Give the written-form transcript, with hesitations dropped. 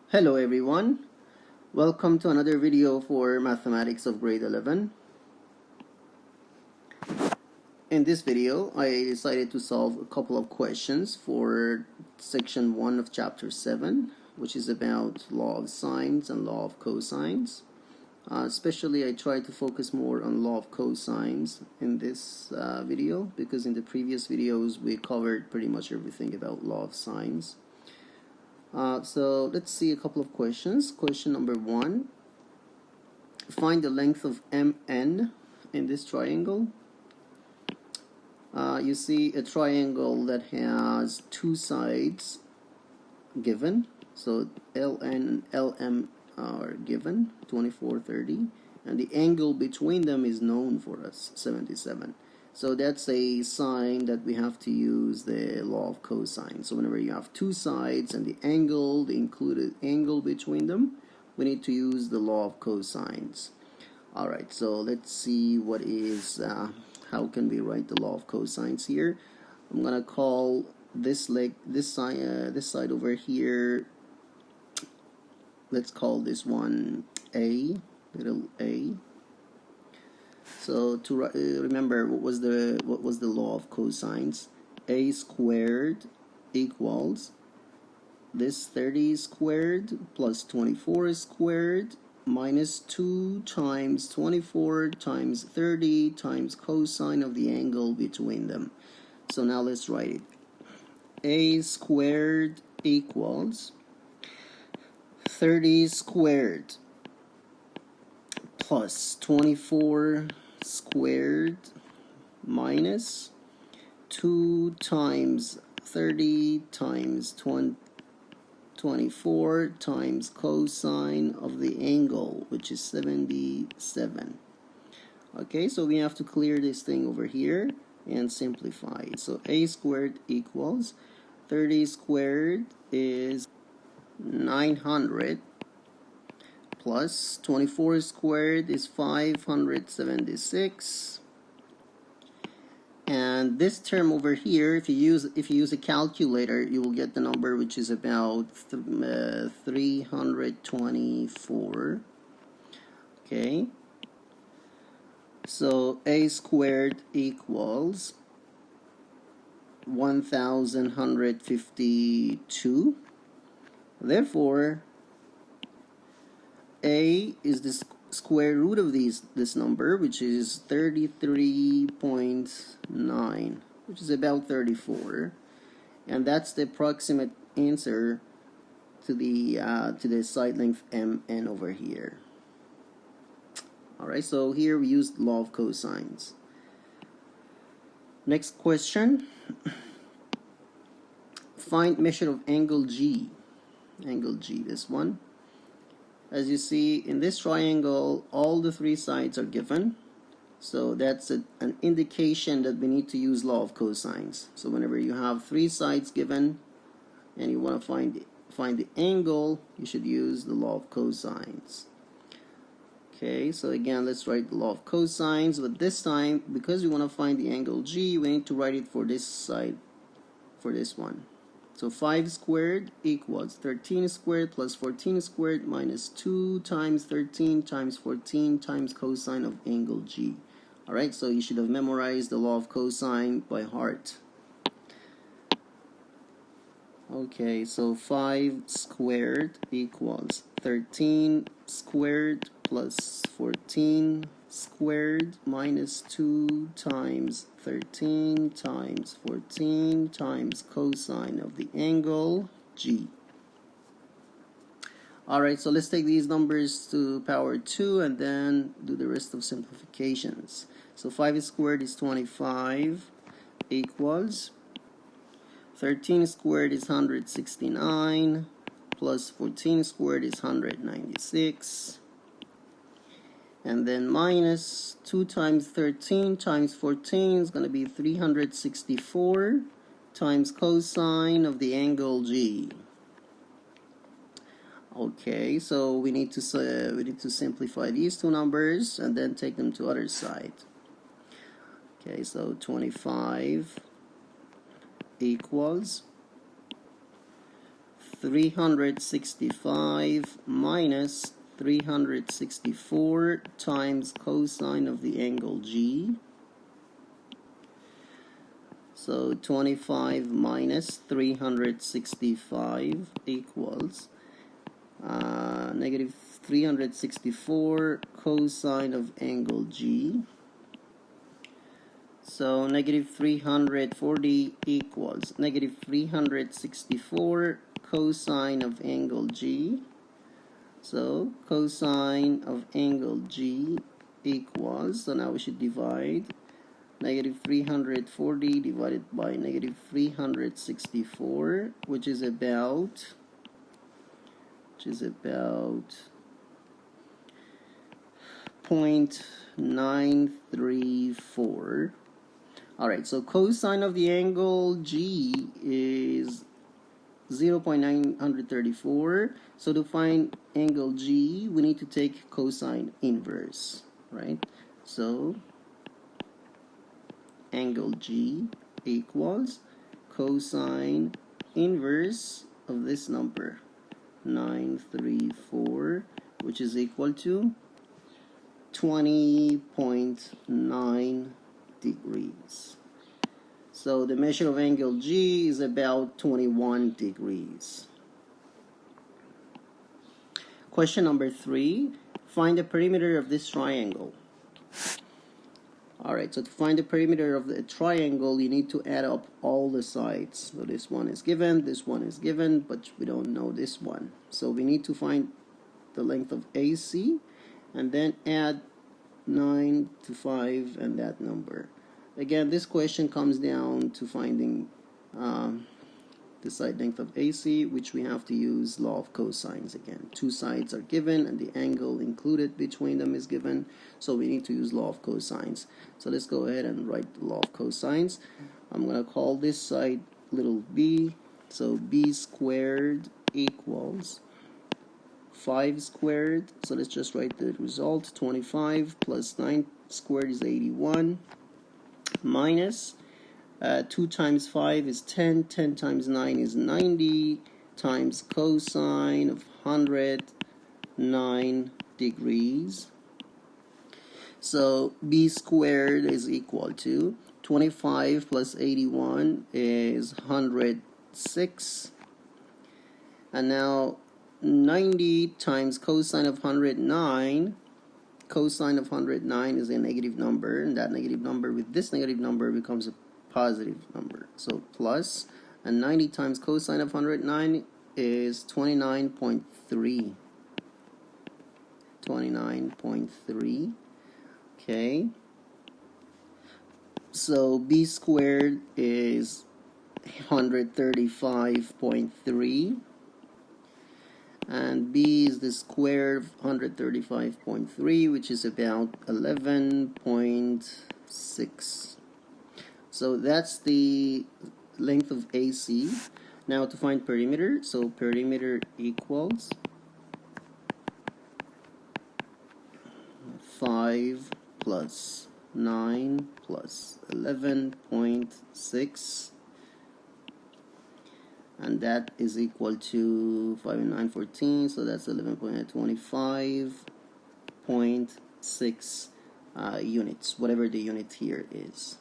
Hello everyone, welcome to another video for Mathematics of Grade 11. In this video, I decided to solve a couple of questions for section 1 of chapter 7, which is about Law of Sines and Law of Cosines. Especially I tried to focus more on Law of Cosines in this video because in the previous videos we covered pretty much everything about Law of Sines. So let's see a couple of questions. Question number 1. Find the length of MN in this triangle. You see a triangle that has two sides given. So LN and LM are given, 24, 30. And the angle between them is known for us, 77. So that's a sign that we have to use the law of cosine. So whenever you have two sides and the included angle between them, we need to use the law of cosines. Alright, so let's see what is, how can we write the law of cosines here. I'm gonna call this side over here, let's call this one A, little a. So to remember, what was the law of cosines? A squared equals this 30 squared plus 24 squared minus 2 times 24 times 30 times cosine of the angle between them. So now let's write it. A squared equals 30 squared plus 24 squared minus 2 times 30 times 24 times cosine of the angle, which is 77. Okay, so we have to clear this thing over here and simplify. So a squared equals 30 squared is 900 plus 24 squared is 576, and this term over here, if you use a calculator, you will get the number which is about 324. Okay, so a squared equals 1152. Therefore a is the square root of this number, which is 33.9, which is about 34, and that's the approximate answer to the side length MN over here. Alright, so here we used law of cosines. Next question. Find measure of angle G. Angle G, this one. As you see in this triangle, all the three sides are given, so that's an indication that we need to use law of cosines. So whenever you have three sides given and you want to find the angle, you should use the law of cosines. Okay, so again, let's write the law of cosines, but this time, because we want to find the angle G, we need to write it for this side, for this one. So 5 squared equals 13 squared plus 14 squared minus 2 times 13 times 14 times cosine of angle G. Alright, so you should have memorized the law of cosine by heart. Okay, so 5 squared equals 13 squared plus 14 squared minus 2 times 13 times 14 times cosine of the angle G. Alright, so let's take these numbers to power 2 and then do the rest of simplifications. So 5 squared is 25 equals 13 squared is 169 plus 14 squared is 196. And then minus 2 times 13 times 14 is going to be 364 times cosine of the angle G. Okay, so we need to simplify these two numbers and then take them to other side. Okay, so 25 equals 365 minus 364 times cosine of the angle G. So 25 minus 365 equals negative 364 cosine of angle G. So negative 340 equals negative 364 cosine of angle G. So cosine of angle G equals, so now we should divide negative 340 divided by negative 364, which is about 0.934. Alright, so cosine of the angle G is 0.934. So to find angle G, we need to take cosine inverse, right? So angle G equals cosine inverse of this number, 934, which is equal to 20.9 degrees. So the measure of angle G is about 21 degrees. Question number 3. Find the perimeter of this triangle. Alright, so to find the perimeter of the triangle, you need to add up all the sides. So this one is given, but we don't know this one. So we need to find the length of AC and then add 9 to 5 and that number. Again, this question comes down to finding the side length of AC, which we have to use law of cosines again. Two sides are given and the angle included between them is given, so we need to use law of cosines. So let's go ahead and write the law of cosines. I'm going to call this side little b, so b squared equals 5 squared. So let's just write the result. 25 plus 9 squared is 81, minus 2 times 5 is 10, 10 times 9 is 90, times cosine of 109 degrees. So b squared is equal to 25 plus 81 is 106. And now 90 times cosine of 109. Cosine of 109 is a negative number, and that negative number with this negative number becomes a positive number. So plus, and 90 times cosine of 109 is 29.3. 29.3. Okay. So b squared is 135.3. And b is the square of 135.3, which is about 11.6. So that's the length of AC. Now to find perimeter, so perimeter equals 5 plus 9 plus 11.6. And that is equal to 5 and 9, 14, so that's 11.25.6 units, whatever the unit here is.